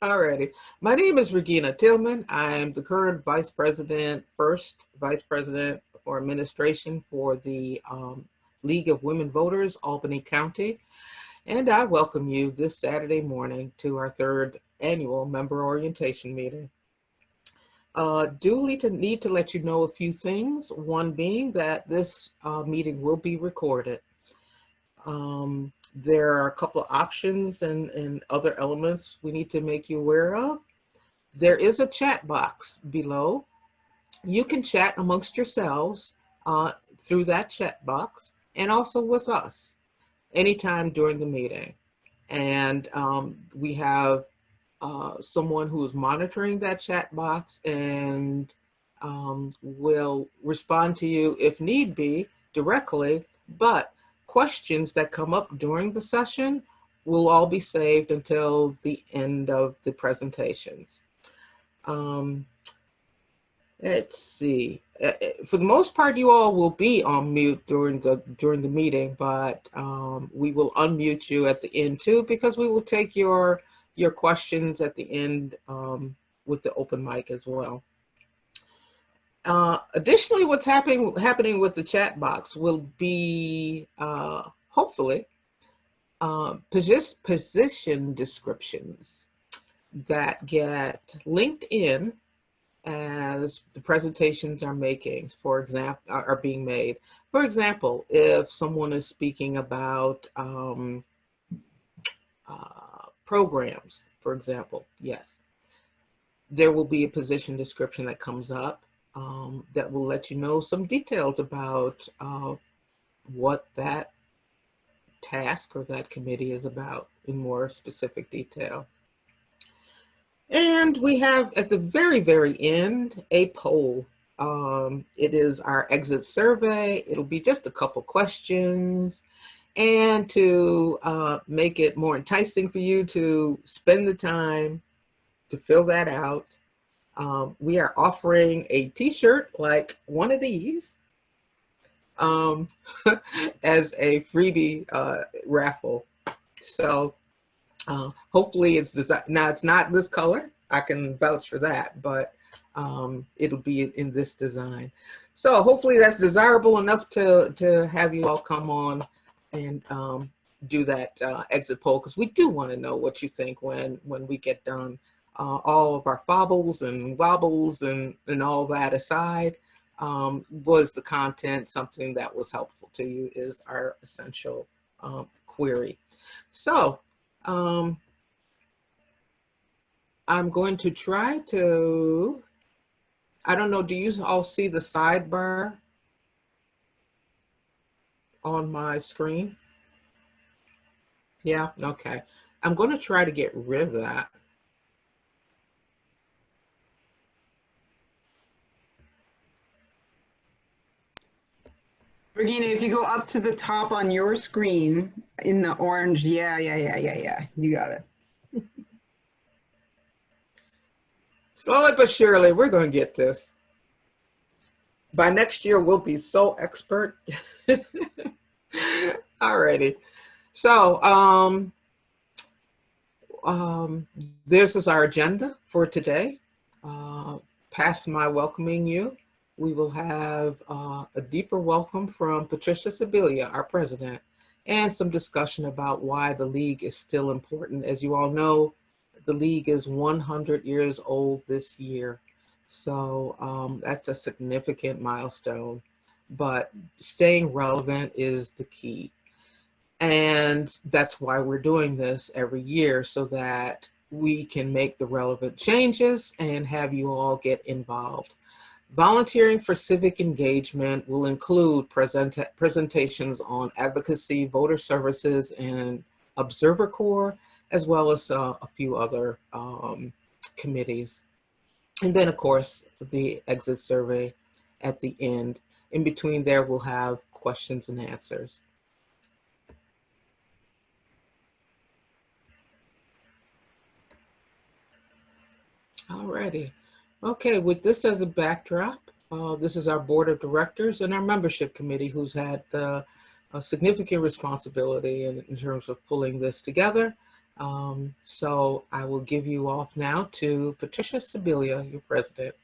Alrighty. My name is Regina Tillman. I am the current first Vice President for Administration for the League of Women Voters Albany County. And I welcome you this Saturday morning to our third annual member orientation meeting. Need to let you know a few things. One being that this meeting will be recorded. There are a couple of options and other elements we need to make you aware of. There is a chat box below. You can chat amongst yourselves through that chat box and also with us anytime during the meeting. And we have someone who is monitoring that chat box and will respond to you if need be directly, but questions that come up during the session will all be saved until the end of the presentations. Let's see. For the most part, you all will be on mute during the meeting, but we will unmute you at the end too, because we will take your questions at the end with the open mic as well. Additionally, what's happening with the chat box will be hopefully position descriptions that get linked in as the presentations are being made. For example, if someone is speaking about programs, for example, yes, there will be a position description that comes up that will let you know some details about what that task or that committee is about in more specific detail. And we have at the very, very end a poll. It is our exit survey. It'll be just a couple questions. And to make it more enticing for you to spend the time to fill that out, we are offering a t-shirt like one of these as a freebie raffle. So hopefully it's designed. Now it's not this color, I can vouch for that, but it'll be in this design. So hopefully that's desirable enough to have you all come on and do that exit poll, because we do want to know what you think when we get done. All of our foibles and wobbles and all that aside, was the content something that was helpful to you is our essential query. So I'm going to try to, I don't know, do you all see the sidebar on my screen? Yeah, okay. I'm going to try to get rid of that. Regina, if you go up to the top on your screen in the orange, yeah, you got it. Slowly but surely, we're going to get this. By next year, we'll be so expert. Alrighty. So this is our agenda for today. Past my welcoming you, we will have a deeper welcome from Patricia Sibilia, our president, and some discussion about why the League is still important. As you all know, the League is 100 years old this year. So that's a significant milestone, but staying relevant is the key. And that's why we're doing this every year, so that we can make the relevant changes and have you all get involved. Volunteering for civic engagement will include presentations on advocacy, voter services, and Observer Corps, as well as a few other committees. And then, of course, the exit survey at the end. In between there, we'll have questions and answers. Alrighty. Okay, with this as a backdrop, this is our board of directors and our membership committee, who's had a significant responsibility in terms of pulling this together. So I will give you off now to Patricia Sibilia, your president.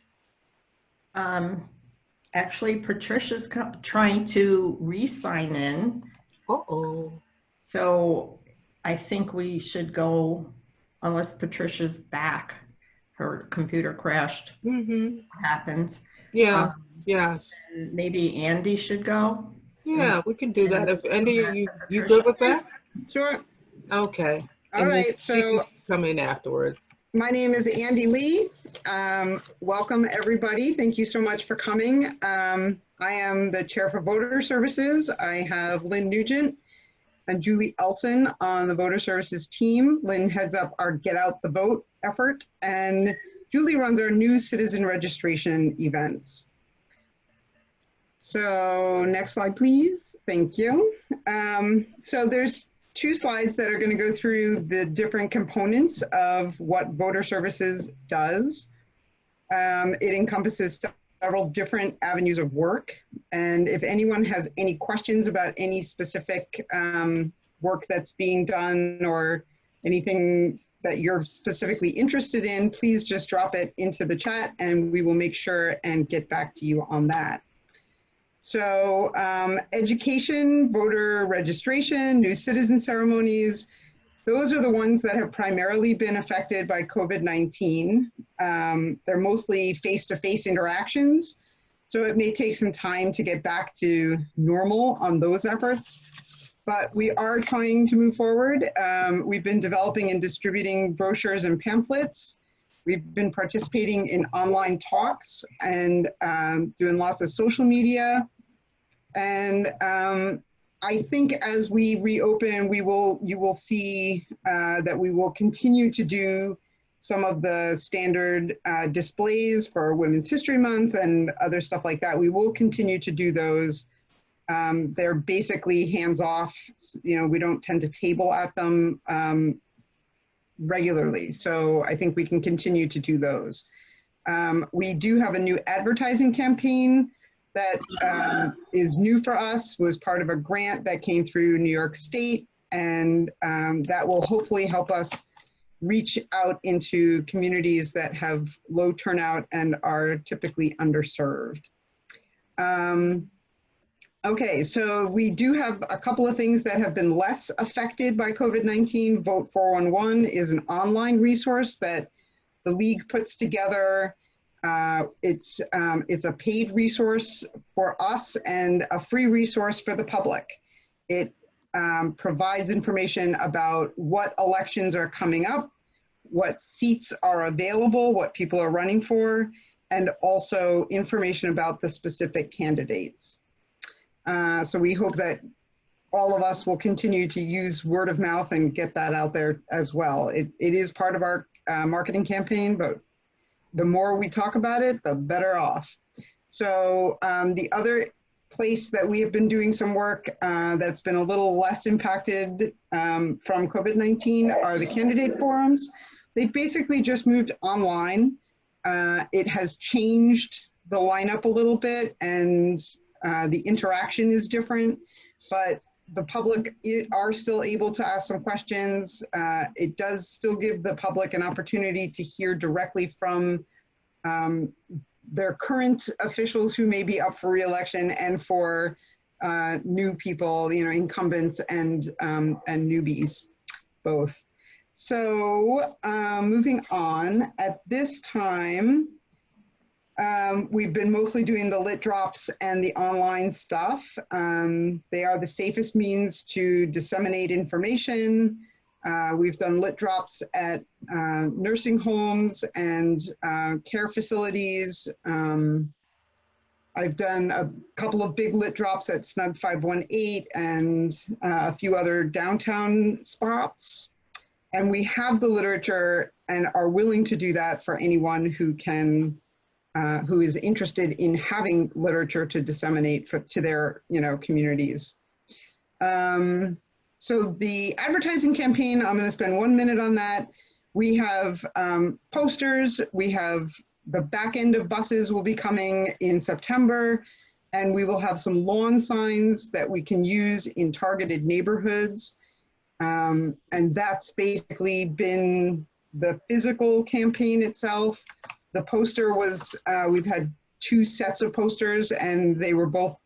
Actually, Patricia's trying to re-sign in. Uh-oh. So I think we should go, unless Patricia's back. Her computer crashed. Mm-hmm. Happens. Yeah, yes. Maybe Andy should go. Yeah, we can do that. If Andy, you Patricia. good with that? Sure. Okay. All And then right. she can So come in afterwards. my name is Andy Lee. Welcome, everybody. Thank you so much for coming. I am the chair for voter services. I have Lynn Nugent and Julie Elson on the voter services team. Lynn heads up our Get Out the Vote effort, and Julie runs our new citizen registration events. So next slide, please. Thank you. So there's 2 slides that are going to go through the different components of what voter services does. It encompasses several different avenues of work. And if anyone has any questions about any specific work that's being done or anything that you're specifically interested in, please just drop it into the chat and we will make sure and get back to you on that. So education, voter registration, new citizen ceremonies, those are the ones that have primarily been affected by COVID-19. They're mostly face-to-face interactions, so it may take some time to get back to normal on those efforts, but we are trying to move forward. We've been developing and distributing brochures and pamphlets. We've been participating in online talks and doing lots of social media. And I think as we reopen, you will see that we will continue to do some of the standard displays for Women's History Month and other stuff like that. We will continue to do those. They're basically hands-off. You know, we don't tend to table at them regularly. So I think we can continue to do those. We do have a new advertising campaign that is new for us, was part of a grant that came through New York State, and that will hopefully help us reach out into communities that have low turnout and are typically underserved. Okay, so we do have a couple of things that have been less affected by COVID-19. Vote 411 is an online resource that the League puts together. It's a paid resource for us and a free resource for the public. It provides information about what elections are coming up, what seats are available, what people are running for, and also information about the specific candidates. So we hope that all of us will continue to use word of mouth and get that out there as well. It is part of our marketing campaign, but the more we talk about it, the better off. So the other place that we have been doing some work that's been a little less impacted from COVID-19 are the candidate forums. They basically just moved online. It has changed the lineup a little bit, and the interaction is different, but the public are still able to ask some questions. It does still give the public an opportunity to hear directly from their current officials who may be up for re-election, and for new people, you know, incumbents and newbies, both. So moving on, at this time, we've been mostly doing the lit drops and the online stuff. They are the safest means to disseminate information. We've done lit drops at nursing homes and care facilities. I've done a couple of big lit drops at Snug 518 and a few other downtown spots. And we have the literature and are willing to do that for anyone who can, who is interested in having literature to disseminate to their, you know, communities. So the advertising campaign, I'm going to spend 1 minute on that. We have posters. We have the back end of buses will be coming in September, and we will have some lawn signs that we can use in targeted neighborhoods. And that's basically been the physical campaign itself. The poster was, we've had 2 sets of posters, and they were both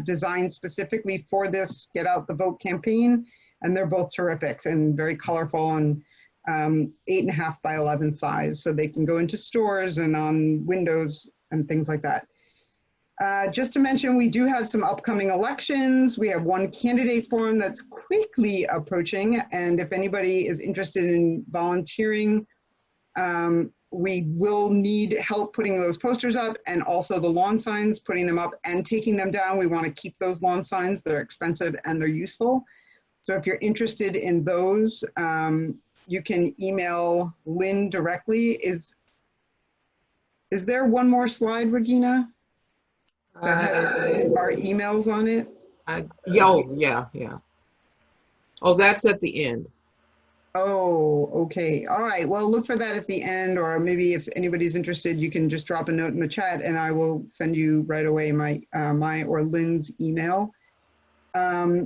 designed specifically for this Get Out the Vote campaign. And they're both terrific and very colorful, and 8.5 by 11 size. So they can go into stores and on windows and things like that. Just to mention, we do have some upcoming elections. We have one candidate forum that's quickly approaching. And if anybody is interested in volunteering, we will need help putting those posters up, and also the lawn signs, putting them up and taking them down. We want to keep those lawn signs. They're expensive and they're useful. So if you're interested in those, you can email Lynn directly. Is there one more slide, Regina, that has our emails on it? Yeah. Oh, that's at the end. Oh, okay. All right. Well, look for that at the end, or maybe if anybody's interested, you can just drop a note in the chat and I will send you right away my or Lynn's email.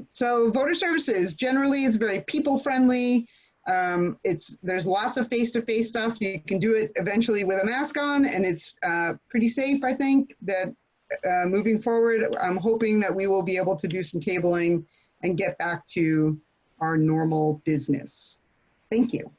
So voter services, generally it's very people friendly. There's lots of face-to-face stuff. You can do it eventually with a mask on, and it's pretty safe, I think, that moving forward, I'm hoping that we will be able to do some tabling and get back to our normal business. Thank you.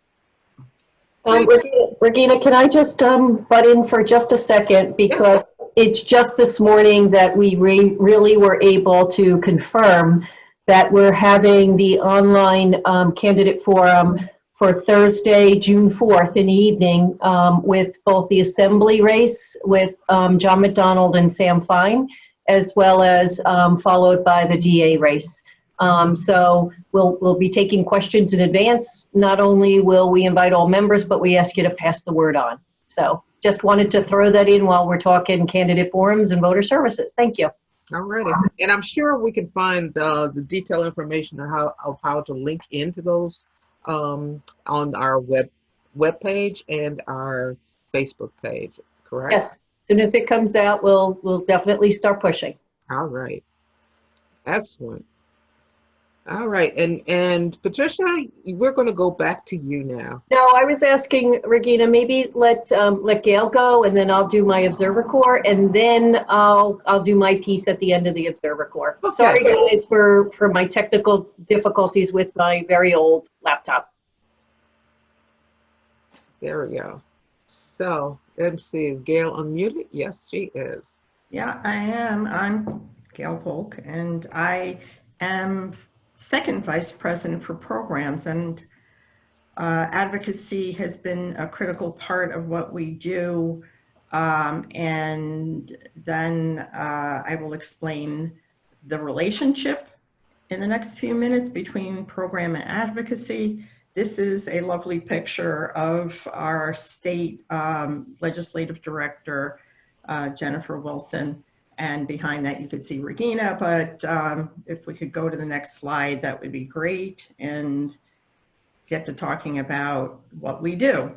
Regina, can I just butt in for just a second, because it's just this morning that we really were able to confirm that we're having the online candidate forum for Thursday, June 4th in the evening, with both the assembly race with John McDonald and Sam Fine, as well as followed by the DA race. So we'll be taking questions in advance. Not only will we invite all members, but we ask you to pass the word on. So just wanted to throw that in while we're talking candidate forums and voter services. Thank you. All righty. And I'm sure we can find the detailed information on how to link into those on our web page and our Facebook page, correct? Yes. As soon as it comes out, we'll definitely start pushing. All right. Excellent. All right, and Patricia, we're going to go back to you now. No, I was asking Regina, maybe let Gail go, and then I'll do my Observer Corps, and then I'll do my piece at the end of the Observer Corps. Okay. Sorry guys for my technical difficulties with my very old laptop. There we go. So let's see, is Gail unmuted? Yes, she is. Yeah, I am. I'm Gail Polk, and I am second vice president for programs, and advocacy has been a critical part of what we do. And then I will explain the relationship in the next few minutes between program and advocacy. This is a lovely picture of our state legislative director, Jennifer Wilson. And behind that, you could see Regina, but if we could go to the next slide, that would be great, and get to talking about what we do.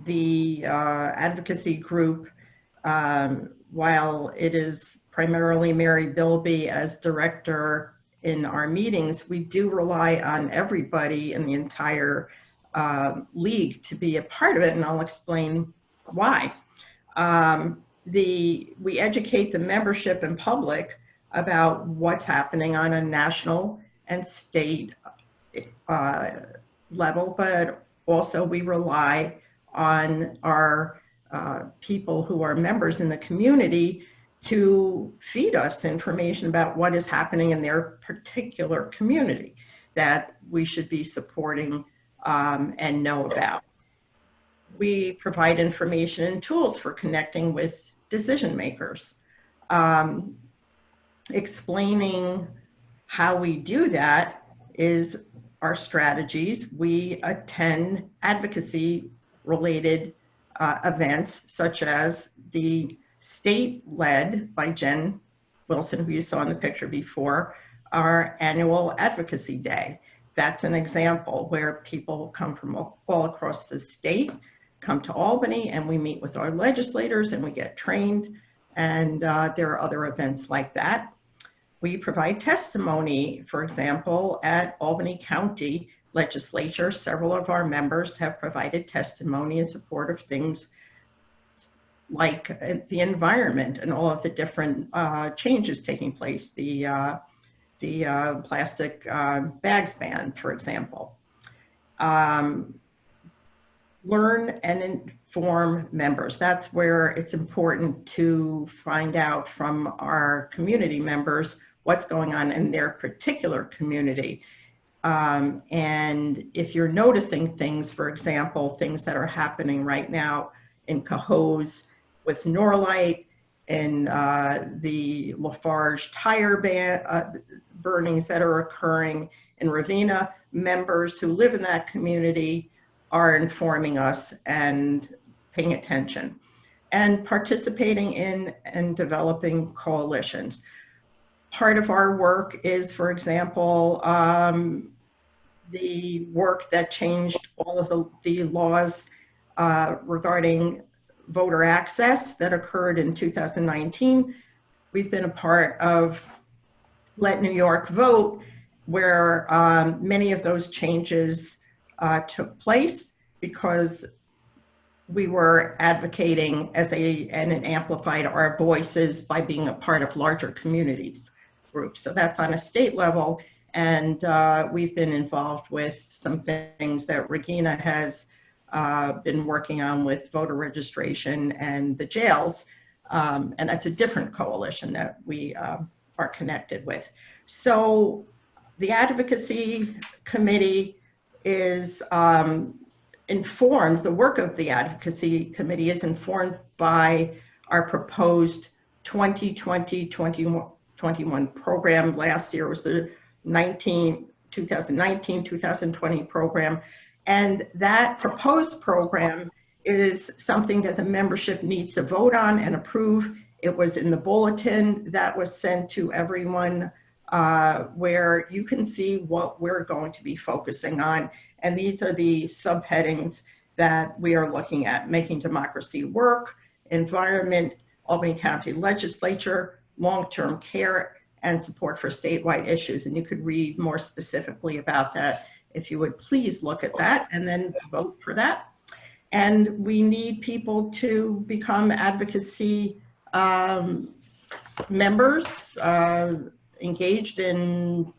The advocacy group, while it is primarily Mary Bilby as director in our meetings, we do rely on everybody in the entire league to be a part of it, and I'll explain why. We educate the membership and public about what's happening on a national and state level, but also we rely on our people who are members in the community to feed us information about what is happening in their particular community that we should be supporting and know about. We provide information and tools for connecting with decision makers. Explaining how we do that is our strategies. We attend advocacy related events, such as the state-led by Jen Wilson, who you saw in the picture before, our annual Advocacy Day. That's an example where people come from all across the state, come to Albany, and we meet with our legislators and we get trained, and there are other events like that. we provide testimony, for example, at Albany County Legislature. Several of our members have provided testimony in support of things like the environment and all of the different changes taking place, the plastic bags ban, for example. Learn and inform members. That's where it's important to find out from our community members what's going on in their particular community. And if you're noticing things, for example, things that are happening right now in Cohoes with Norlite and the Lafarge tire burnings that are occurring in Ravenna, members who live in that community are informing us and paying attention and participating in and developing coalitions. Part of our work is, for example, the work that changed all of the laws regarding voter access that occurred in 2019. We've been a part of Let New York Vote, where many of those changes took place because we were advocating and it amplified our voices by being a part of larger communities groups. So that's on a state level. And we've been involved with some things that Regina has been working on with voter registration and the jails. And that's a different coalition that we are connected with. So the Advocacy Committee is informed, the work of the Advocacy Committee is informed by our proposed 2020-2021 program. Last year was the 2019-2020 program. And that proposed program is something that the membership needs to vote on and approve. It was in the bulletin that was sent to everyone where you can see what we're going to be focusing on. And these are the subheadings that we are looking at: making democracy work, environment, Albany County Legislature, long-term care, and support for statewide issues. And you could read more specifically about that if you would please look at that and then vote for that. And we need people to become advocacy members, engaged in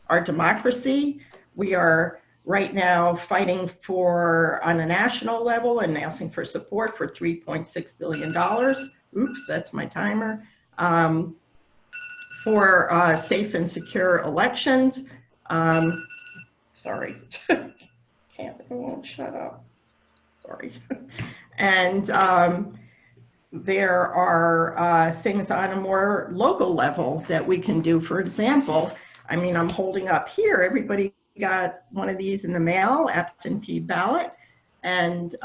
our democracy. We are right now fighting for, on a national level, and asking for support for $3.6 billion. Oops, that's my timer. For safe and secure elections. Sorry, it won't shut up. Sorry. And there are things on a more local level that we can do. For example, I mean, I'm holding up here, everybody got one of these in the mail, absentee ballot. And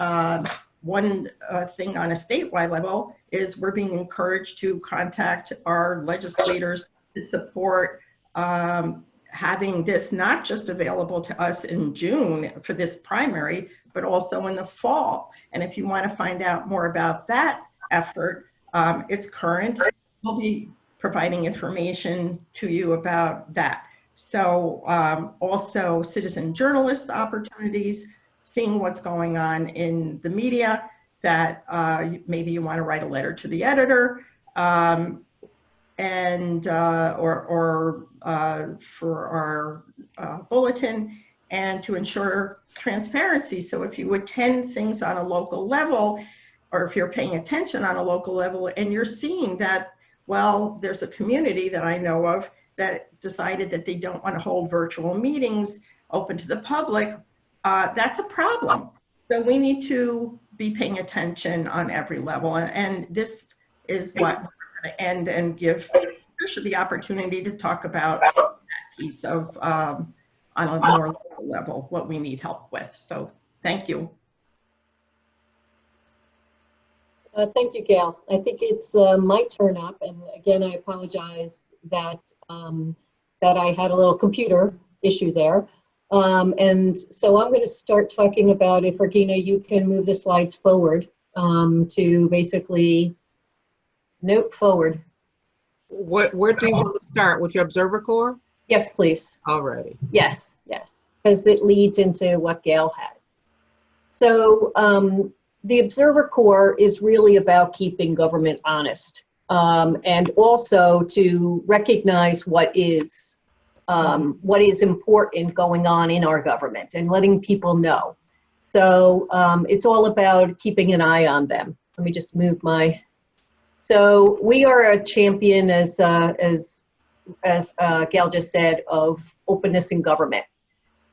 one thing on a statewide level is we're being encouraged to contact our legislators to support having this not just available to us in June for this primary, but also in the fall. And if you want to find out more about that effort, it's current. We'll be providing information to you about that. So also citizen journalist opportunities, seeing what's going on in the media, that maybe you want to write a letter to the editor, and or for our bulletin, and to ensure transparency. So if you attend things on a local level, or if you're paying attention on a local level and you're seeing that, well, there's a community that I know of that decided that they don't want to hold virtual meetings open to the public, that's a problem. So we need to be paying attention on every level. And this is what we're going to end and give Tricia the opportunity to talk about that piece of, on a more local level, what we need help with. So thank you. Thank you, Gail. I think it's my turn up. And again, I apologize that, that I had a little computer issue there. And so I'm going to start talking about, if Regina, you can move the slides forward to basically note forward. where do you want to start with your Observer Corps? Yes, please. Alrighty. Yes, because it leads into what Gail had. So the Observer Corps is really about keeping government honest, and also to recognize what is important going on in our government and letting people know. So it's all about keeping an eye on them. Let me just move my. So we are a champion, as Gail just said, of openness in government,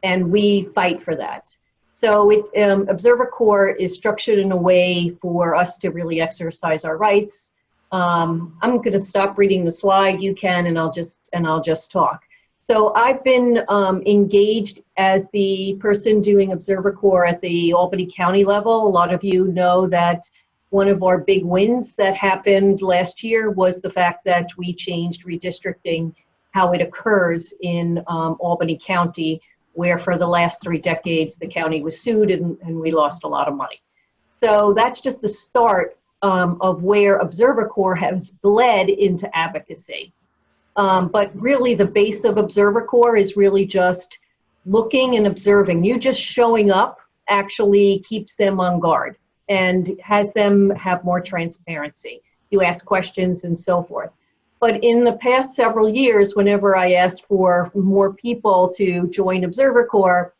and we fight for that. So Observer Corps is structured in a way for us to really exercise our rights. I'm going to stop reading the slide. You can, and I'll just talk. So I've been engaged as the person doing Observer Corps at the Albany County level. A lot of you know that one of our big wins that happened last year was the fact that we changed redistricting, how it occurs in Albany County, where for the last 3 decades the county was sued and we lost a lot of money. So that's just the start of where Observer Corps has bled into advocacy. But really the base of Observer Corps is really just looking and observing. You just showing up actually keeps them on guard and has them have more transparency. You ask questions and so forth. But in the past several years, whenever I asked for more people to join Observer Corps,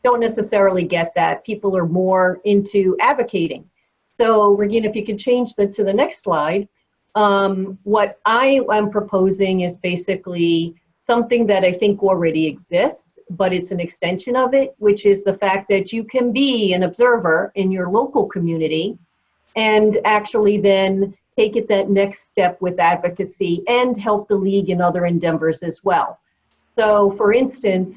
don't necessarily get that. People are more into advocating. So Regina, if you could change to the next slide. What I am proposing is basically something that I think already exists, but it's an extension of it, which is the fact that you can be an observer in your local community and actually then take it that next step with advocacy and help the league in other endeavors as well. So for instance,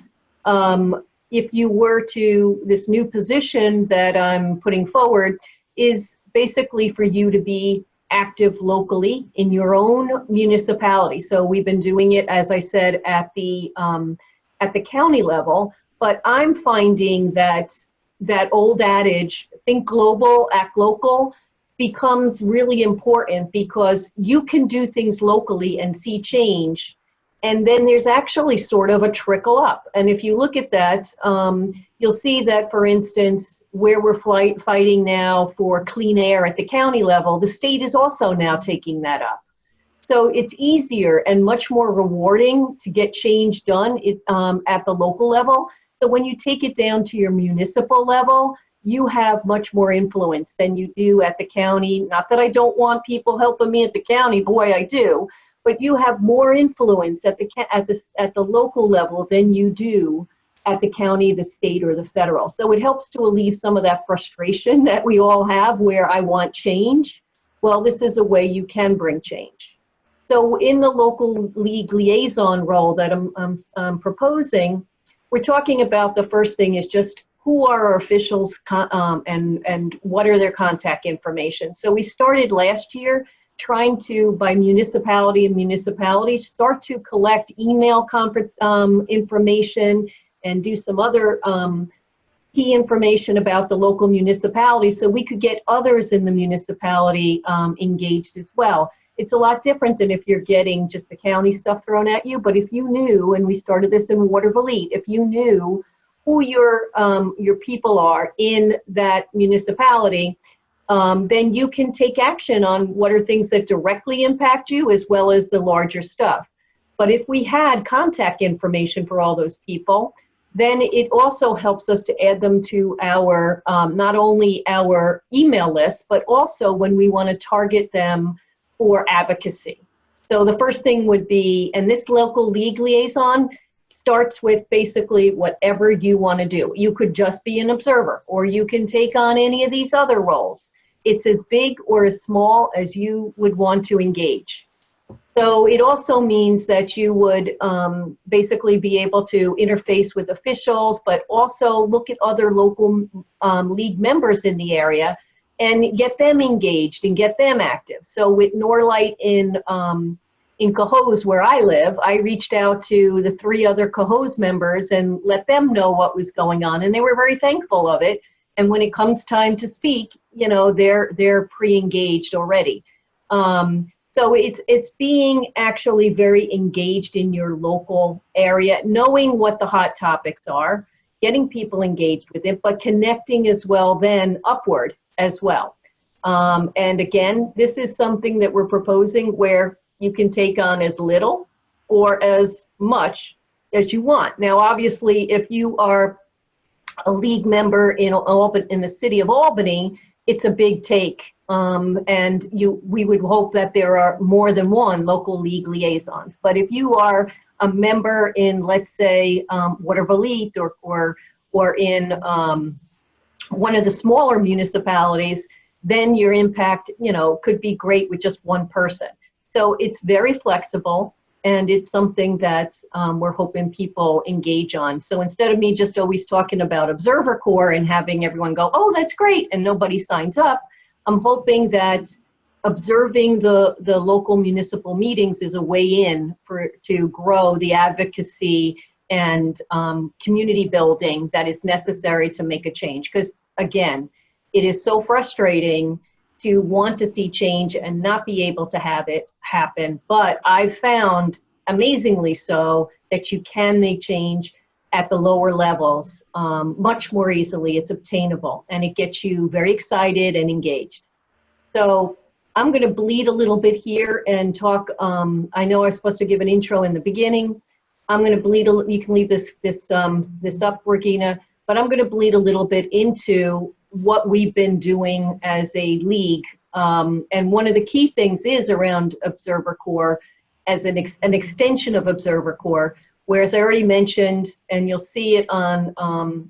if you were to, this new position that I'm putting forward is basically for you to be active locally in your own municipality. So we've been doing it, as I said, at the county level, but I'm finding that that old adage, think global, act local, becomes really important because you can do things locally and see change. And then there's actually sort of a trickle up. And if you look at that, you'll see that, for instance, where we're fighting now for clean air at the county level, the state is also now taking that up. So it's easier and much more rewarding to get change done at the local level. So when you take it down to your municipal level, you have much more influence than you do at the county. Not that I don't want people helping me at the county, boy, I do. But you have more influence at the local level than you do at the county, the state, or the federal. So it helps to alleviate some of that frustration that we all have where I want change. Well, this is a way you can bring change. So in the local league liaison role that I'm proposing, we're talking about the first thing is just who are our officials and what are their contact information. So we started last year trying to, by municipality and municipality, start to collect email information and do some other key information about the local municipality so we could get others in the municipality engaged as well. It's a lot different than if you're getting just the county stuff thrown at you, but if you knew, and we started this in Waterville, if you knew who your people are in that municipality, then you can take action on what are things that directly impact you as well as the larger stuff. But if we had contact information for all those people, then it also helps us to add them to our, not only our email list, but also when we want to target them for advocacy. So the first thing would be, and this local league liaison starts with basically whatever you want to do. You could just be an observer, or you can take on any of these other roles. It's as big or as small as you would want to engage. So it also means that you would basically be able to interface with officials, but also look at other local league members in the area and get them engaged and get them active. So with Norlight in Cohoes, where I live, I reached out to the 3 other Cohoes members and let them know what was going on, and they were very thankful of it. And when it comes time to speak, you know, they're pre-engaged already. So it's being actually very engaged in your local area, knowing what the hot topics are, getting people engaged with it, but connecting as well then upward as well. And again, this is something that we're proposing where you can take on as little or as much as you want. Now, obviously, if you are a league member in the city of Albany, it's a big take. And we would hope that there are more than one local league liaisons. But if you are a member in, let's say, Watervliet or in one of the smaller municipalities, then your impact, could be great with just one person. So it's very flexible, and it's something that we're hoping people engage on. So instead of me just always talking about Observer Corps and having everyone go, oh, that's great, and nobody signs up, I'm hoping that observing the local municipal meetings is a way in to grow the advocacy and community building that is necessary to make a change. Because again, it is so frustrating to want to see change and not be able to have it happen. But I've found, amazingly so, that you can make change at the lower levels much more easily. It's obtainable, and it gets you very excited and engaged. So I'm going to bleed a little bit here and talk. I know I was supposed to give an intro in the beginning. I'm going to bleed. You can leave this up, Regina. But I'm going to bleed a little bit into what we've been doing as a league. And one of the key things is around Observer Corps as an extension of Observer Corps, where, as I already mentioned, and you'll see it on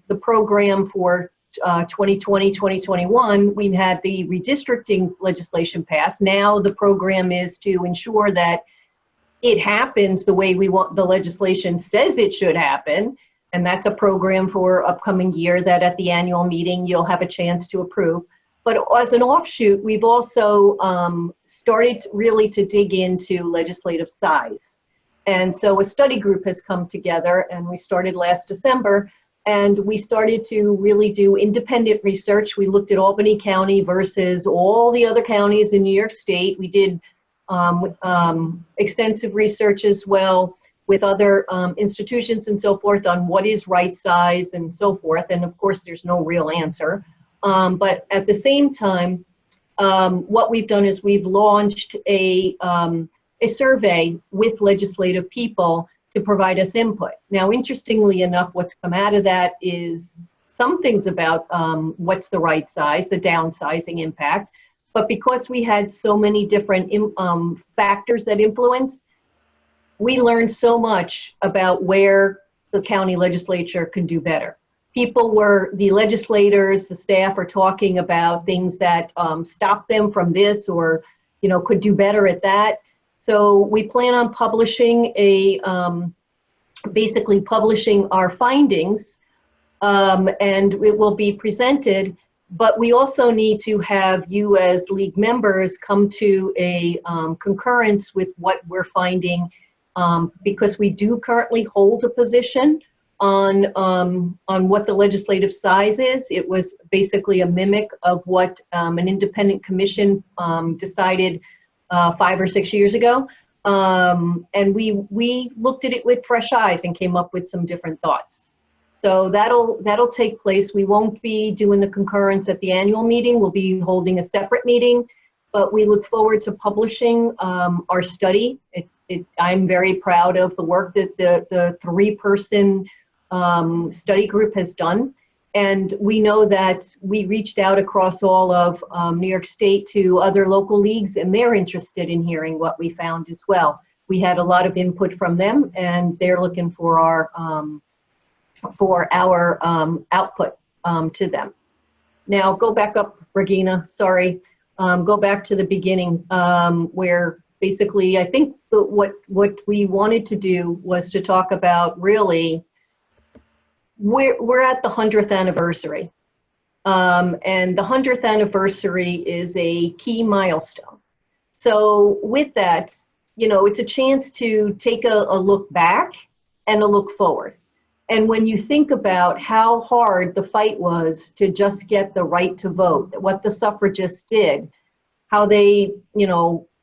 the program for 2020, 2021, we had the redistricting legislation passed. Now the program is to ensure that it happens the way we want, the legislation says it should happen. And that's a program for upcoming year that at the annual meeting, you'll have a chance to approve. But as an offshoot, we've also started really to dig into legislative size. And so a study group has come together, and we started last December, and we started to really do independent research. We looked at Albany County versus all the other counties in New York State. We did extensive research as well with other institutions and so forth on what is right size and so forth. And of course, there's no real answer. But at the same time, what we've done is we've launched a survey with legislative people to provide us input. Now, interestingly enough, what's come out of that is some things about what's the right size, the downsizing impact. But because we had so many different factors that influence, we learned so much about where the county legislature can do better. The legislators, the staff are talking about things that stop them from this or, could do better at that. So we plan on publishing basically publishing our findings, and it will be presented, but we also need to have you as league members come to a concurrence with what we're finding, because we do currently hold a position on what the legislative size is. It was basically a mimic of what an independent commission decided 5 or 6 years ago. And we looked at it with fresh eyes and came up with some different thoughts. So that'll take place. We won't be doing the concurrence at the annual meeting. We'll be holding a separate meeting, but we look forward to publishing our study. I'm very proud of the work that the 3-person study group has done. And we know that we reached out across all of New York State to other local leagues, and they're interested in hearing what we found as well. We had a lot of input from them, and they're looking for our output to them. Now, go back up, Regina, sorry. Go back to the beginning, where basically I think what we wanted to do was to talk about really, we're at the 100th anniversary. And the 100th anniversary is a key milestone. So with that, it's a chance to take a look back and a look forward. And when you think about how hard the fight was to just get the right to vote, what the suffragists did, how they,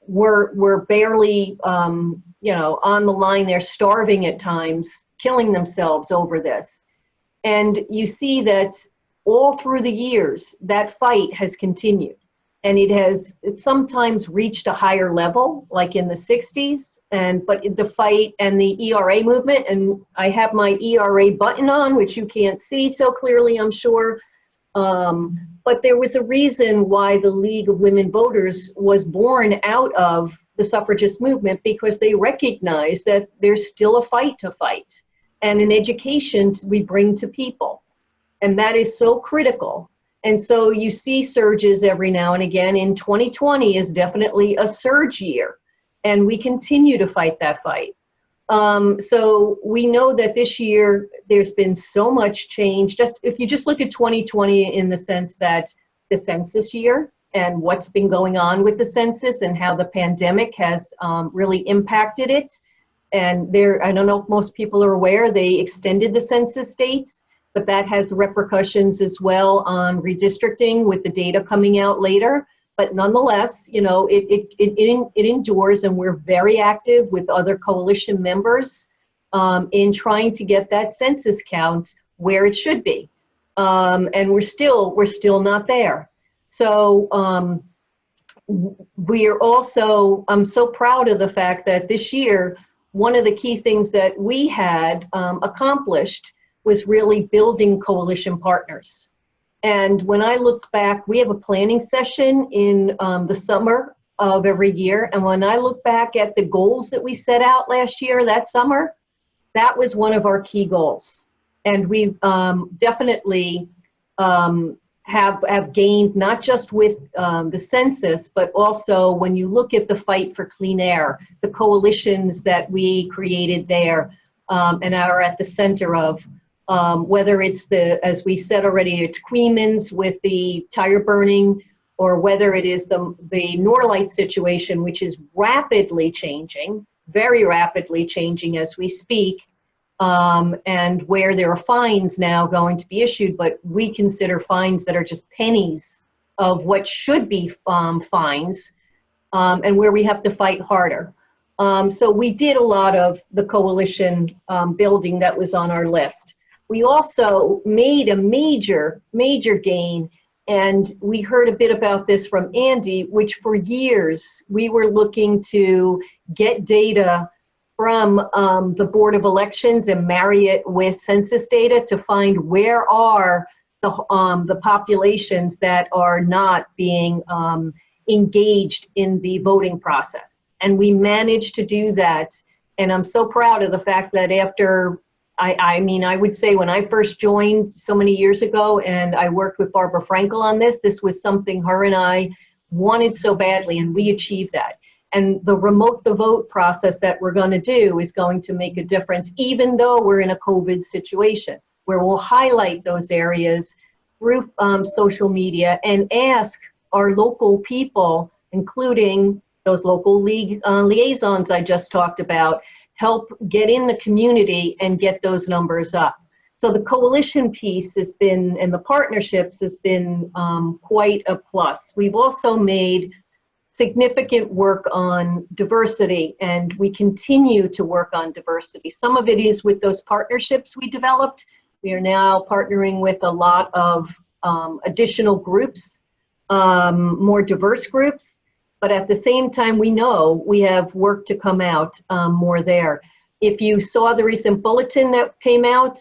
were barely, you know, on the line. They're starving at times, killing themselves over this. And you see that all through the years, that fight has continued. And it's sometimes reached a higher level, like in the 60s, but the fight and the ERA movement, and I have my ERA button on, which you can't see so clearly, I'm sure. But there was a reason why the League of Women Voters was born out of the suffragist movement, because they recognize that there's still a fight to fight and an education we bring to people. And that is so critical. And so you see surges every now and again. In 2020 is definitely a surge year, and we continue to fight that fight. So we know that this year there's been so much change. Just if you just look at 2020 in the sense that the census year and what's been going on with the census and how the pandemic has really impacted it. And I don't know if most people are aware, they extended the census dates, but that has repercussions as well on redistricting with the data coming out later. But nonetheless, you know, it endures, and we're very active with other coalition members in trying to get that census count where it should be. And we're still not there. So I'm so proud of the fact that this year, one of the key things that we had accomplished was really building coalition partners. And when I look back, we have a planning session in the summer of every year. And when I look back at the goals that we set out last year, that summer, that was one of our key goals. And we've definitely have gained, not just with the census, but also when you look at the fight for clean air, the coalitions that we created there and are at the center of. Whether it's as we said already, it's Queemans with the tire burning, or whether it is the Norlight situation, which is rapidly changing, very rapidly changing as we speak, and where there are fines now going to be issued, but we consider fines that are just pennies of what should be fines, and where we have to fight harder. So we did a lot of the coalition building that was on our list. We also made a major gain, and we heard a bit about this from Andy, which for years we were looking to get data from the Board of Elections and marry it with census data to find where are the populations that are not being engaged in the voting process. And we managed to do that, and I'm so proud of the fact that after I would say when I first joined so many years ago and I worked with Barbara Frankel on this was something her and I wanted so badly, and we achieved that. And the remote the vote process that we're going to do is going to make a difference, even though we're in a COVID situation, where we'll highlight those areas through social media and ask our local people, including those local league liaisons I just talked about, help get in the community and get those numbers up. So the coalition piece has been, and the partnerships has been quite a plus. We've also made significant work on diversity, and we continue to work on diversity. Some of it is with those partnerships we developed. We are now partnering with a lot of additional groups, more diverse groups. But at the same time, we know we have work to come out more there. If you saw the recent bulletin that came out,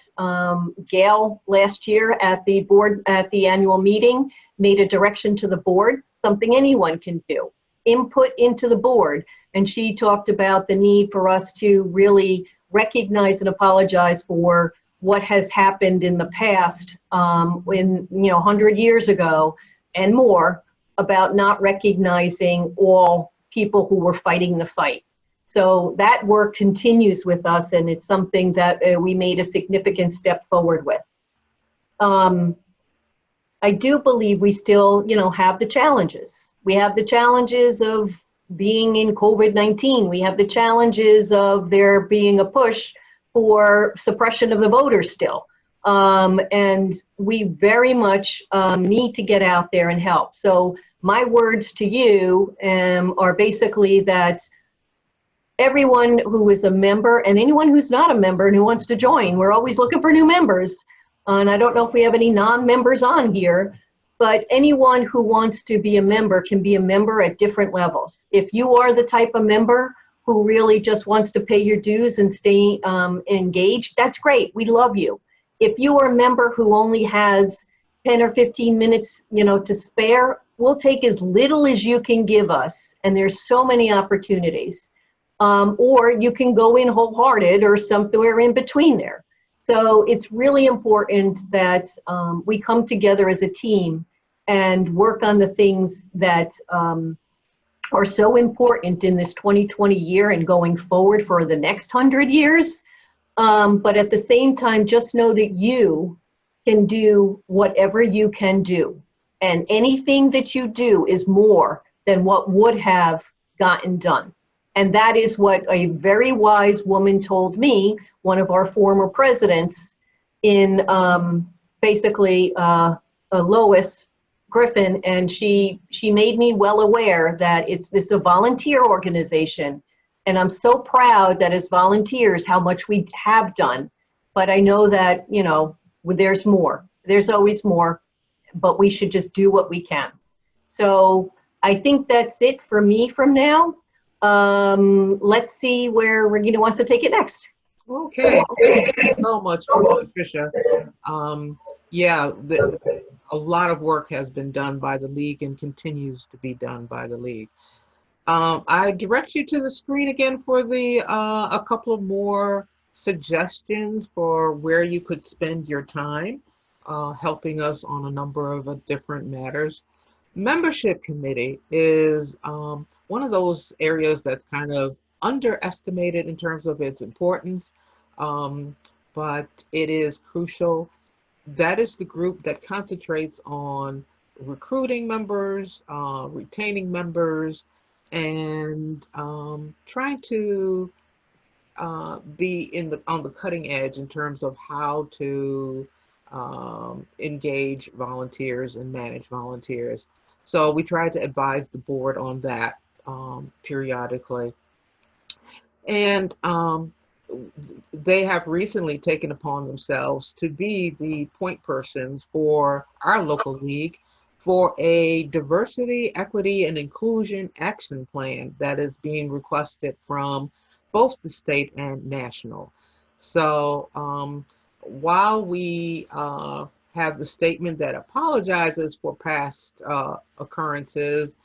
Gail last year at the annual meeting made a direction to the board, something anyone can do, input into the board. And she talked about the need for us to really recognize and apologize for what has happened in the past, 100 years ago and more, about not recognizing all people who were fighting the fight. So that work continues with us, and it's something that we made a significant step forward with. I do believe we still, have the challenges. We have the challenges of being in COVID-19. We have the challenges of there being a push for suppression of the voters still. And we very much need to get out there and help. So my words to you are basically that everyone who is a member and anyone who's not a member and who wants to join, we're always looking for new members. And I don't know if we have any non-members on here, but anyone who wants to be a member can be a member at different levels. If you are the type of member who really just wants to pay your dues and stay engaged, that's great. We love you. If you are a member who only has 10 or 15 minutes, to spare, we'll take as little as you can give us. And there's so many opportunities. Or you can go in wholehearted or somewhere in between there. So it's really important that we come together as a team and work on the things that are so important in this 2020 year and going forward for the next 100 years. But at the same time, just know that you can do whatever you can do. And anything that you do is more than what would have gotten done. And that is what a very wise woman told me, one of our former presidents in Lois Griffin, and she made me well aware that this is a volunteer organization. And I'm so proud that as volunteers, how much we have done. But I know that, there's more. There's always more, but we should just do what we can. So I think that's it for me from now. Let's see where Regina wants to take it next. Okay, thank you so much, Patricia. Yeah, a lot of work has been done by the League and continues to be done by the League. I direct you to the screen again for a couple of more suggestions for where you could spend your time helping us on a number of different matters. Membership committee is one of those areas that's kind of underestimated in terms of its importance, but it is crucial. That is the group that concentrates on recruiting members, retaining members, and trying to be on the cutting edge in terms of how to engage volunteers and manage volunteers. So we try to advise the board on that periodically. And they have recently taken upon themselves to be the point persons for our local league for a diversity, equity, and inclusion action plan that is being requested from both the state and national. So while we have the statement that apologizes for past occurrences,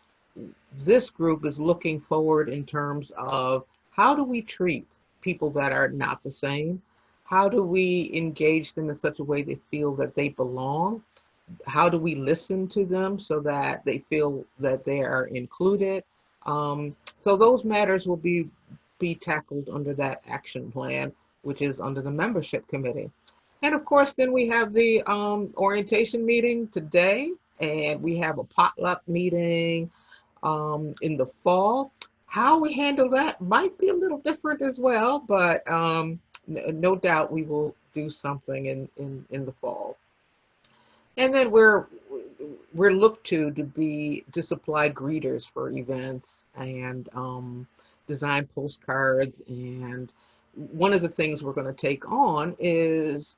this group is looking forward in terms of how do we treat people that are not the same? How do we engage them in such a way they feel that they belong? How do we listen to them so that they feel that they are included? So those matters will be tackled under that action plan, which is under the membership committee. And of course, then we have the orientation meeting today, and we have a potluck meeting in the fall. How we handle that might be a little different as well, but no doubt we will do something in the fall. And then we're looked to supply greeters for events and design postcards. And one of the things we're going to take on is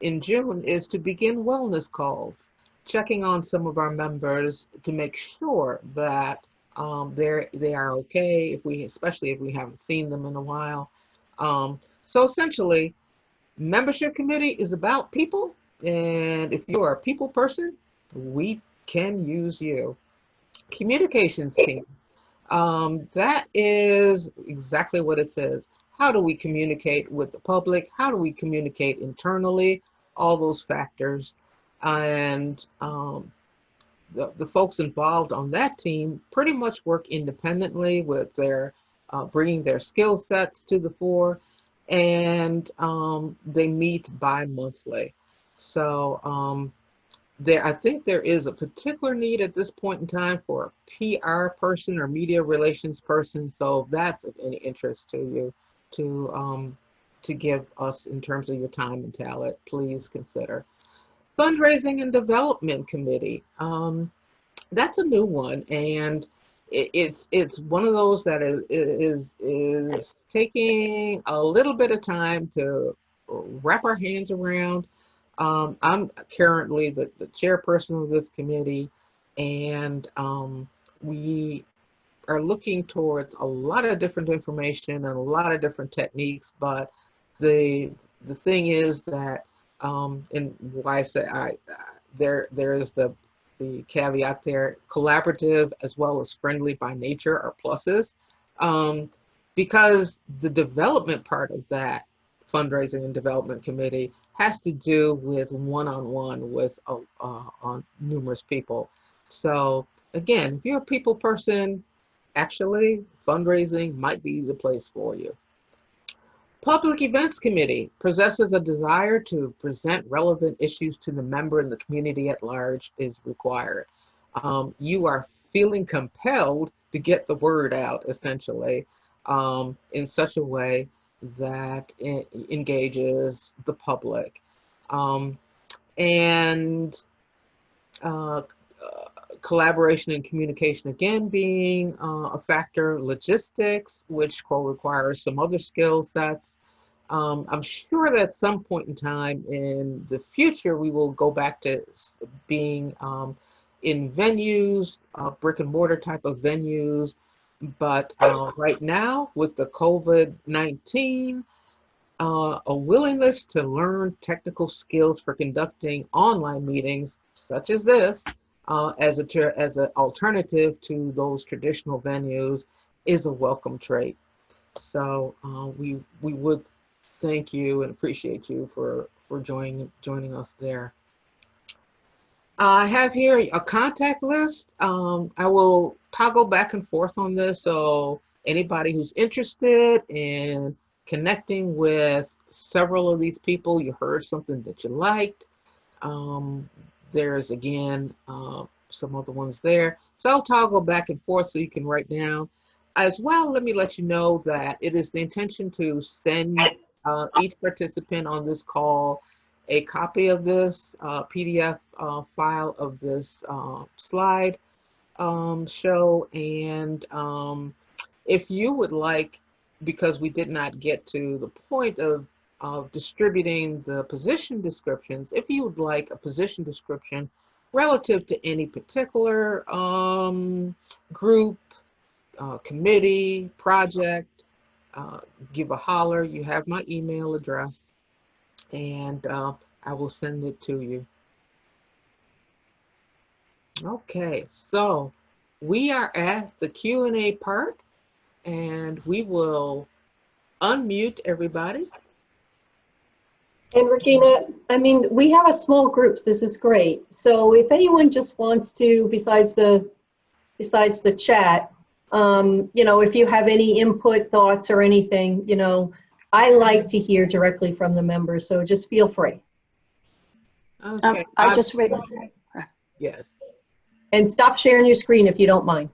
in June is to begin wellness calls, checking on some of our members to make sure that they are okay, especially if we haven't seen them in a while. So essentially, membership committee is about people, and if you're a people person, we can use you. Communications team, that is exactly what it says. How do we communicate with the public? How do we communicate internally? All those factors. And the folks involved on that team pretty much work independently with their bringing their skill sets to the fore, and they meet bi-monthly. So I think there is a particular need at this point in time for a PR person or media relations person. So if that's of any interest to you, to to give us in terms of your time and talent, please consider. Fundraising and Development Committee. That's a new one, and it's one of those that is taking a little bit of time to wrap our hands around. I'm currently the chairperson of this committee, and we are looking towards a lot of different information and a lot of different techniques. But the thing is that, and why I say there is the caveat there, collaborative as well as friendly by nature are pluses, because the development part of that fundraising and development committee has to do with one-on-one with on numerous people. So again, if you're a people person, actually fundraising might be the place for you. Public Events Committee possesses a desire to present relevant issues to the member and the community at large is required. You are feeling compelled to get the word out, essentially, in such a way that it engages the public. Collaboration and communication, again, being a factor. Logistics, which requires some other skill sets. I'm sure that at some point in time in the future, we will go back to being in venues, brick and mortar type of venues. But right now, with the COVID-19, a willingness to learn technical skills for conducting online meetings, such as this, as an alternative to those traditional venues, is a welcome trait. So we would thank you and appreciate you for joining us there. I have here a contact list. I will toggle back and forth on this, so anybody who's interested in connecting with several of these people, you heard something that you liked, there's again some other ones there. So I'll toggle back and forth so you can write down. As well, let me let you know that it is the intention to send each participant on this call a copy of this PDF file of this slide show. And if you would like, because we did not get to the point of distributing the position descriptions, if you would like a position description relative to any particular group, committee, project, give a holler. You have my email address, and I will send it to you. Okay, so we are at the Q&A part, and we will unmute everybody. And Regina, I mean, we have a small group. This is great. So if anyone just wants to, besides the chat, you know, if you have any input, thoughts, or anything, you know, I like to hear directly from the members. So just feel free. Okay. I just read. Yes. And stop sharing your screen if you don't mind.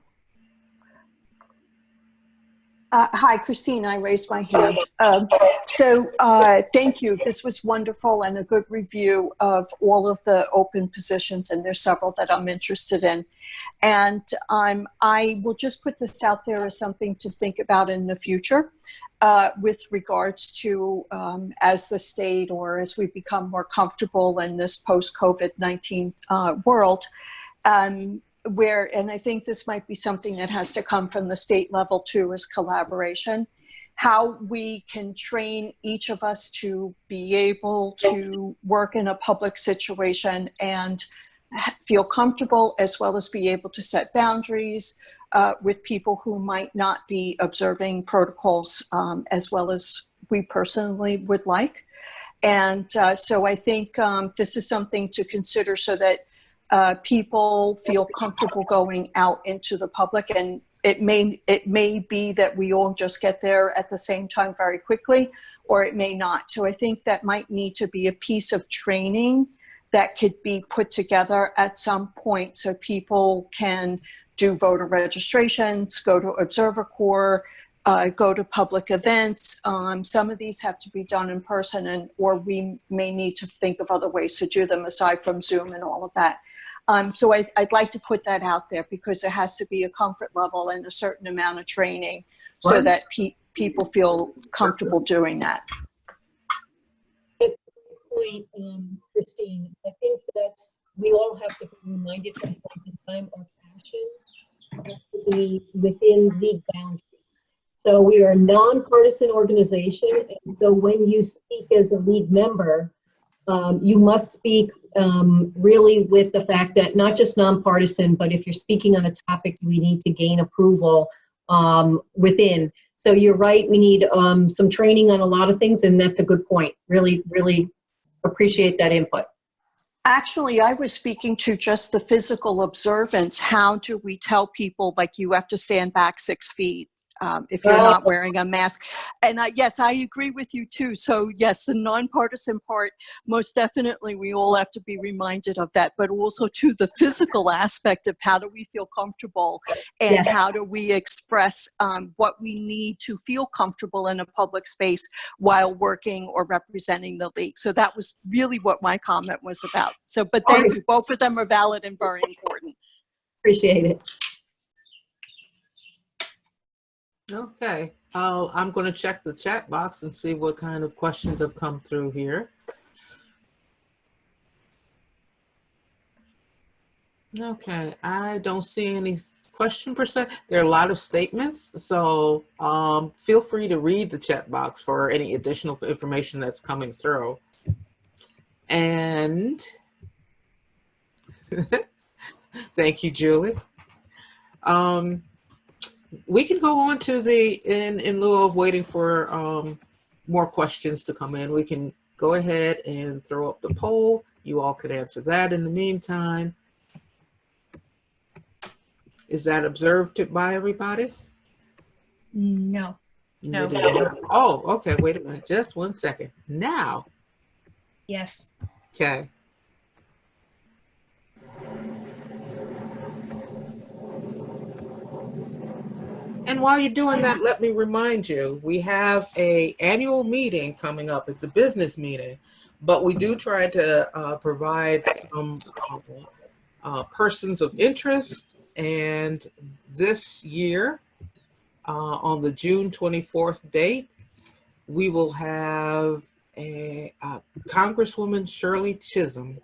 Hi, Christine, I raised my hand. Thank you. This was wonderful and a good review of all of the open positions, and there's several that I'm interested in. And I will just put this out there as something to think about in the future with regards to as the state or as we become more comfortable in this post-COVID-19 world. And I think this might be something that has to come from the state level too, is collaboration. How we can train each of us to be able to work in a public situation and feel comfortable, as well as be able to set boundaries with people who might not be observing protocols as well as we personally would like. And so I think this is something to consider so that people feel comfortable going out into the public, and it may be that we all just get there at the same time very quickly, or it may not. So I think that might need to be a piece of training that could be put together at some point so people can do voter registrations, go to Observer Corps, go to public events. Some of these have to be done in person, or we may need to think of other ways to do them aside from Zoom and all of that. So I'd like to put that out there, because there has to be a comfort level and a certain amount of training so that people feel comfortable doing that. That's a good point, Christine. I think that we all have to be reminded from time to time our passions have to be within league boundaries. So we are a nonpartisan organization, and so when you speak as a league member, you must speak really with the fact that not just nonpartisan, but if you're speaking on a topic, we need to gain approval within. So you're right, we need some training on a lot of things, and that's a good point. Really, really appreciate that input. Actually, I was speaking to just the physical observance. How do we tell people, like, you have to stand back 6 feet if you're not wearing a mask? And yes, I agree with you too. So yes, the nonpartisan part, most definitely we all have to be reminded of that, but also to the physical aspect of how do we feel comfortable, and how do we express what we need to feel comfortable in a public space while working or representing the league. So that was really what my comment was about. So, but thank you. Both of them are valid and very important. Appreciate it. Okay, I'm going to check the chat box and see what kind of questions have come through here. Okay, I don't see any question per se. There are a lot of statements, so feel free to read the chat box for any additional information that's coming through. And thank you, Julie. We can go on to the, in lieu of waiting for more questions to come in, we can go ahead and throw up the poll. You all could answer that in the meantime. Is that observed by everybody? No. No. Oh, okay, wait a minute, just 1 second. Now. Yes. Okay. And while you're doing that, let me remind you, we have an annual meeting coming up. It's a business meeting, but we do try to provide some persons of interest. And this year, on the June 24th date, we will have a Congresswoman Shirley Chisholm,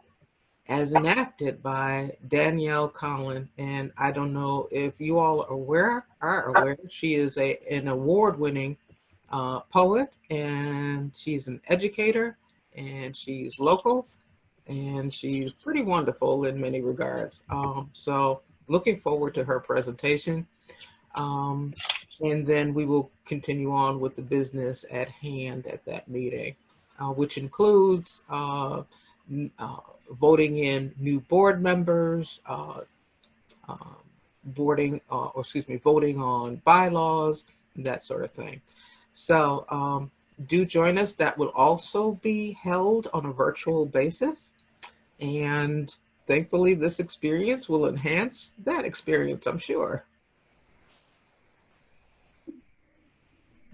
as enacted by Danielle Collin. And I don't know if you all are aware, she is an award-winning poet, and she's an educator, and she's local, and she's pretty wonderful in many regards. So looking forward to her presentation. And then we will continue on with the business at hand at that meeting, which includes voting in new board members, voting on bylaws, that sort of thing. So do join us. That will also be held on a virtual basis. And thankfully, this experience will enhance that experience, I'm sure.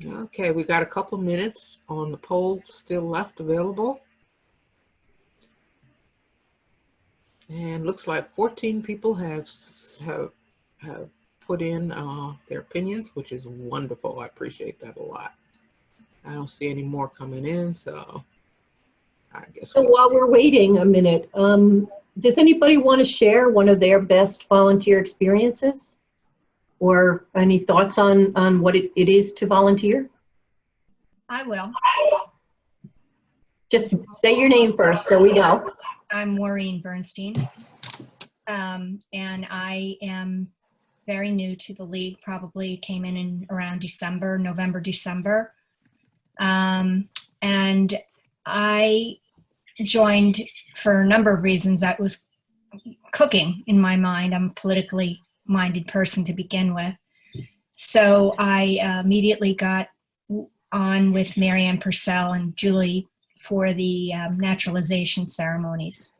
Okay, we got a couple of minutes on the poll still left available. And looks like 14 people have put in their opinions, which is wonderful. I appreciate that a lot. I don't see any more coming in, so I guess. So while we're waiting a minute, does anybody want to share one of their best volunteer experiences? Or any thoughts on what it is to volunteer? I will. Just say your name first so we know. I'm Maureen Bernstein. And I am very new to the league, probably came in around November, December. And I joined for a number of reasons. That was cooking in my mind. I'm a politically minded person to begin with. So I immediately got on with Marianne Purcell and Julie for the naturalization ceremonies.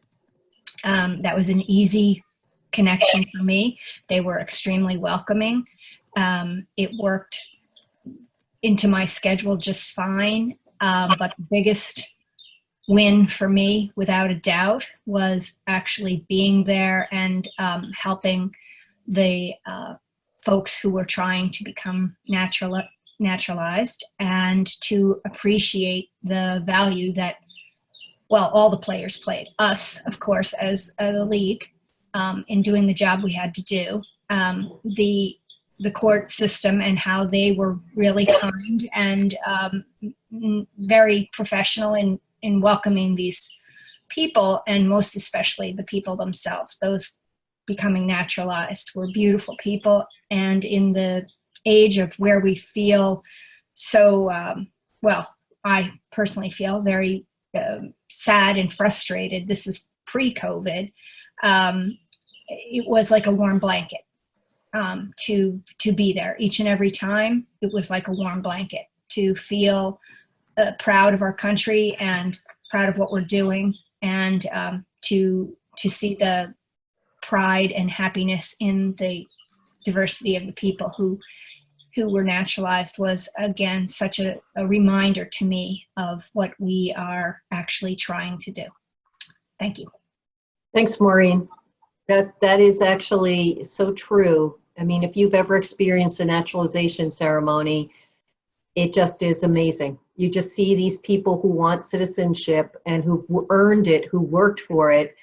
That was an easy connection for me. They were extremely welcoming. It worked into my schedule just fine. But the biggest win for me, without a doubt, was actually being there and helping the folks who were trying to become naturalized, and to appreciate the value that, well, all the players played. Us, of course, as the league, in doing the job we had to do. The court system and how they were really kind and very professional in welcoming these people, and most especially the people themselves. Those becoming naturalized were beautiful people, and in the age of where we feel so, well, I personally feel very sad and frustrated. This is pre-COVID. It was like a warm blanket to be there each and every time. It was like a warm blanket to feel proud of our country and proud of what we're doing, and to see the pride and happiness in the diversity of the people who were naturalized was, again, such a reminder to me of what we are actually trying to do. Thank you. Thanks, Maureen. That is actually so true. I mean, if you've ever experienced a naturalization ceremony, it just is amazing. You just see these people who want citizenship and who've earned it, who worked for it,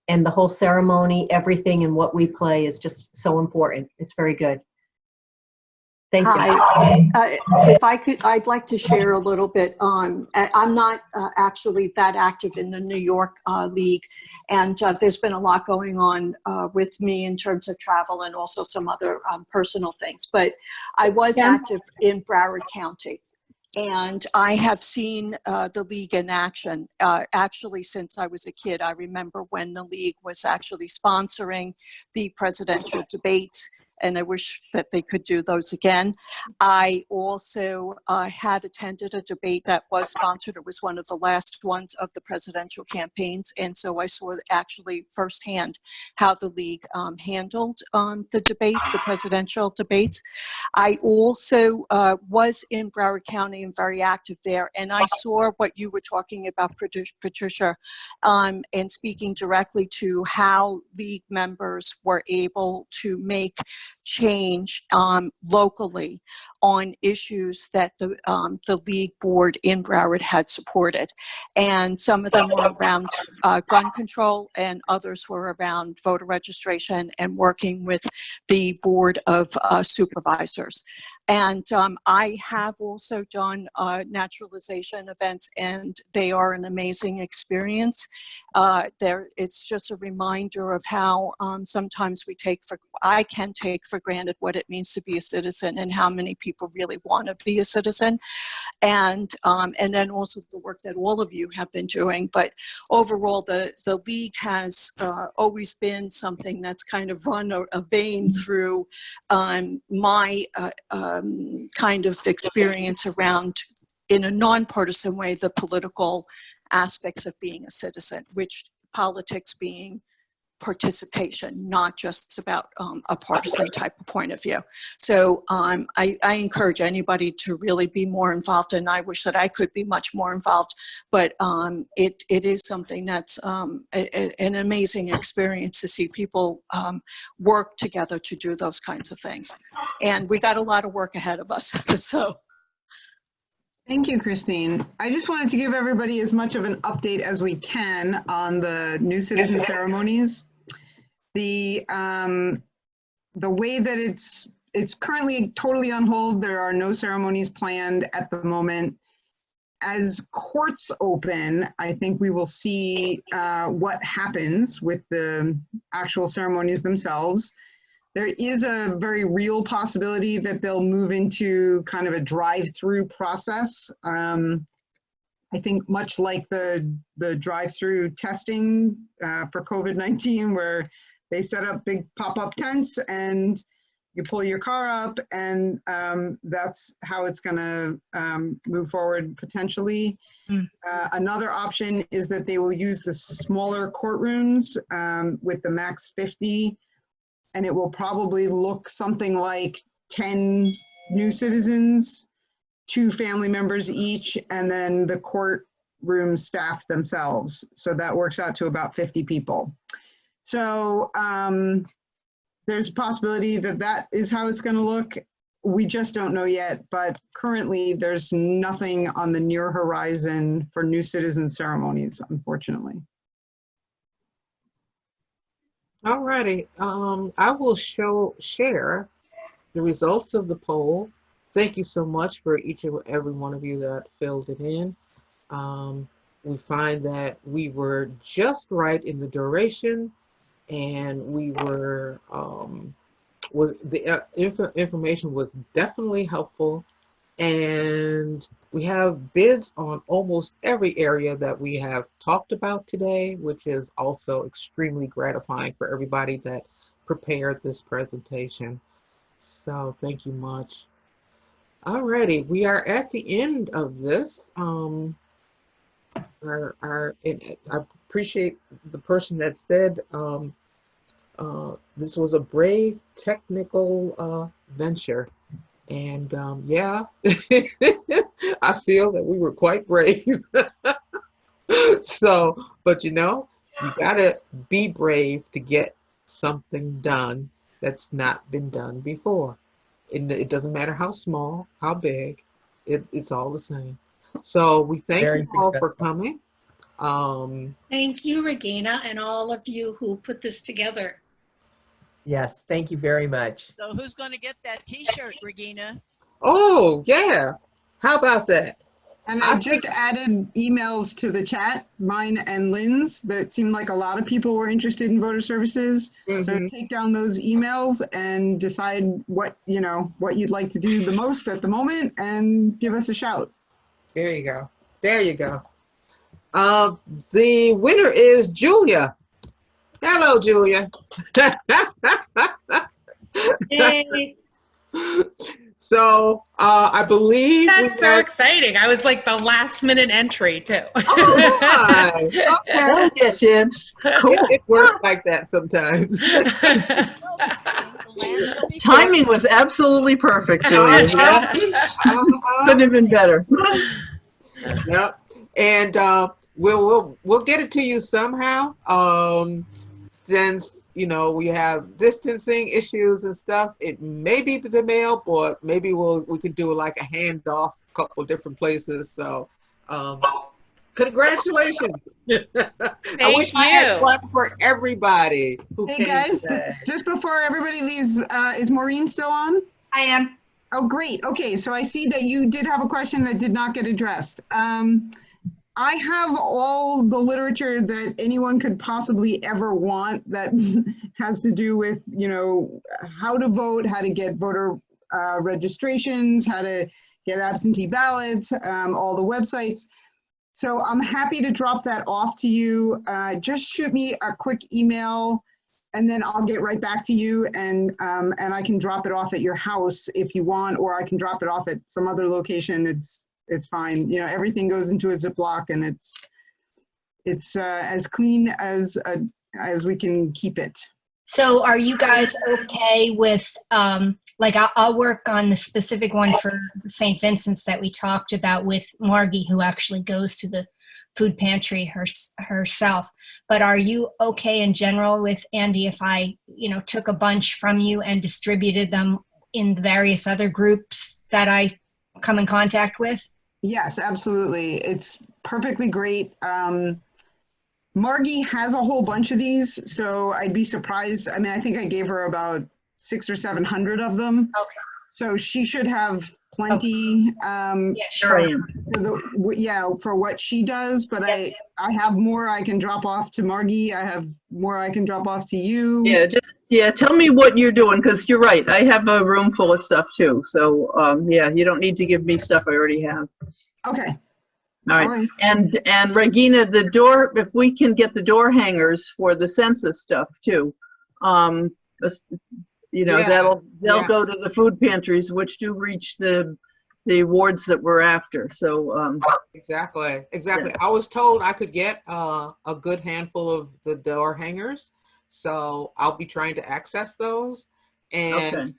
and the whole ceremony, everything and what we play is just so important. It's very good. Thank you. If I could, I'd like to share a little bit on, I'm not actually that active in the New York League, and there's been a lot going on with me in terms of travel and also some other personal things, but I was active in Broward County. And I have seen the league in action actually since I was a kid. I remember when the league was actually sponsoring the presidential debates, and I wish that they could do those again. I also had attended a debate that was sponsored. It was one of the last ones of the presidential campaigns, and so I saw actually firsthand how the league handled the debates, the presidential debates. I also was in Broward County and very active there, and I saw what you were talking about, Patricia, and speaking directly to how league members were able to make change locally on issues that the league board in Broward had supported. And some of them were around gun control, and others were around voter registration and working with the board of supervisors. And I have also done naturalization events, and they are an amazing experience. It's just a reminder of how sometimes I can take for granted what it means to be a citizen and how many people really want to be a citizen. And then also the work that all of you have been doing. But overall, the league has always been something that's kind of run a vein through my kind of experience around, in a nonpartisan way, the political aspects of being a citizen, which politics being participation, not just about a partisan type of point of view. So I encourage anybody to really be more involved, and I wish that I could be much more involved, but it is something that's an amazing experience to see people work together to do those kinds of things. And we got a lot of work ahead of us, so. Thank you, Christine. I just wanted to give everybody as much of an update as we can on the new citizen ceremonies. The way that it's currently totally on hold. There are no ceremonies planned at the moment. As courts open, I think we will see what happens with the actual ceremonies themselves. There is a very real possibility that they'll move into kind of a drive-through process. I think much like the drive-through testing for COVID-19, where they set up big pop-up tents and you pull your car up, and that's how it's going to move forward potentially. Another option is that they will use the smaller courtrooms with the max 50, and it will probably look something like 10 new citizens 2 family members each, and then the courtroom staff themselves. So that works out to about 50 people. So there's a possibility that that is how it's going to look. We just don't know yet, but currently there's nothing on the near horizon for new citizen ceremonies, unfortunately. All righty. I will share the results of the poll. Thank you so much for each and every one of you that filled it in. We find that we were just right in the duration, and we were the information was definitely helpful, and we have bids on almost every area that we have talked about today, which is also extremely gratifying for everybody that prepared this presentation. So thank you much. Alrighty, we are at the end of this. I appreciate the person that said this was a brave technical venture, and yeah, I feel that we were quite brave. So, but you know, you gotta be brave to get something done that's not been done before. It doesn't matter how small, how big, it's all the same. So we thank you all for coming. Thank you, Regina, and all of you who put this together. Yes, thank you very much. So who's going to get that t-shirt, Regina? Oh, yeah. How about that? And I just added emails to the chat, mine and Lynn's, that it seemed like a lot of people were interested in voter services. So take down those emails and decide what, you know, what you'd like to do the most at the moment, and give us a shout. There you go. There you go. The winner is Julia. Hello, Julia. Yay. So I believe that's so exciting. I was like the last minute entry too. Oh my. Okay. Yes, yes. Cool. It works like that sometimes. Timing was absolutely perfect, Julia. Couldn't have been better. Yep. And we'll get it to you somehow. Since you know we have distancing issues and stuff, it may be the mail, but maybe we can do like a handoff, a couple different places. So, congratulations! I wish I had one for everybody. Hey guys, just before everybody leaves, is Maureen still on? I am. Oh, great. Okay, so I see that you did have a question that did not get addressed. I have all the literature that anyone could possibly ever want that has to do with, you know, how to vote, how to get voter registrations, how to get absentee ballots, all the websites. So I'm happy to drop that off to you. Just shoot me a quick email, and then I'll get right back to you, and I can drop it off at your house if you want, or I can drop it off at some other location. It's fine. You know, everything goes into a Ziploc, and it's as clean as we can keep it. So are you guys okay with, like I'll work on the specific one for St. Vincent's that we talked about with Margie, who actually goes to the food pantry herself. But are you okay in general with, Andy, if I, you know, took a bunch from you and distributed them in the various other groups that I come in contact with? Yes, absolutely. It's perfectly great. Margie has a whole bunch of these, so I'd be surprised. I mean, I think I gave her about 600 or 700 of them. Okay. So she should have plenty. Yeah, sure I am. For what she does, but yeah. I have more I can drop off to Margie. I have more I can drop off to you. Yeah, tell me what you're doing, because you're right. I have a room full of stuff too. So yeah, you don't need to give me stuff I already have. Okay. All right. And Regina, the door, if we can get the door hangers for the census stuff too, you know, they'll go to the food pantries, which do reach the wards that we're after. So exactly. Yeah. I was told I could get a good handful of the door hangers, so I'll be trying to access those. And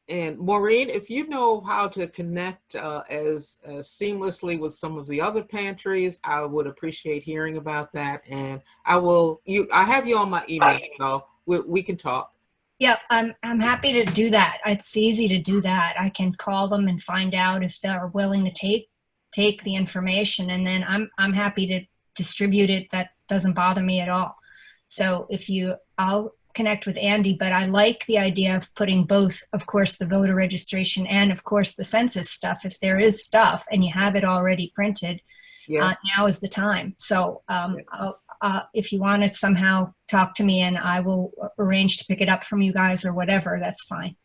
And Maureen, if you know how to connect as seamlessly with some of the other pantries, I would appreciate hearing about that. And I have you on my email, so we can talk. Yeah, I'm happy to do that. It's easy to do that. I can call them and find out if they're willing to take the information, and then I'm happy to distribute it. That doesn't bother me at all. So I'll connect with Andy, but I like the idea of putting both, of course, the voter registration and of course the census stuff. If there is stuff and you have it already printed, Yes. now is the time. So if you want to somehow talk to me and I will arrange to pick it up from you guys or whatever, that's fine.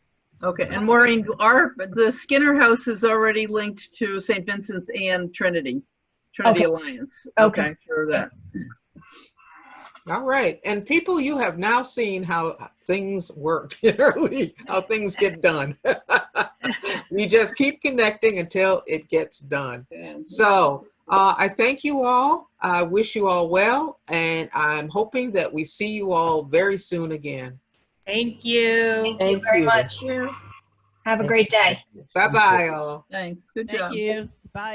Okay, and Maureen, the Skinner House is already linked to St. Vincent's and Trinity Alliance. Okay, sure that. All right. And people, you have now seen how things work in our league, how things get done. We just keep connecting until it gets done. So I thank you all. I wish you all well. And I'm hoping that we see you all very soon again. Thank you. Thank you very much. Have a great day. Bye-bye, all. Thanks. Good Thank job. you.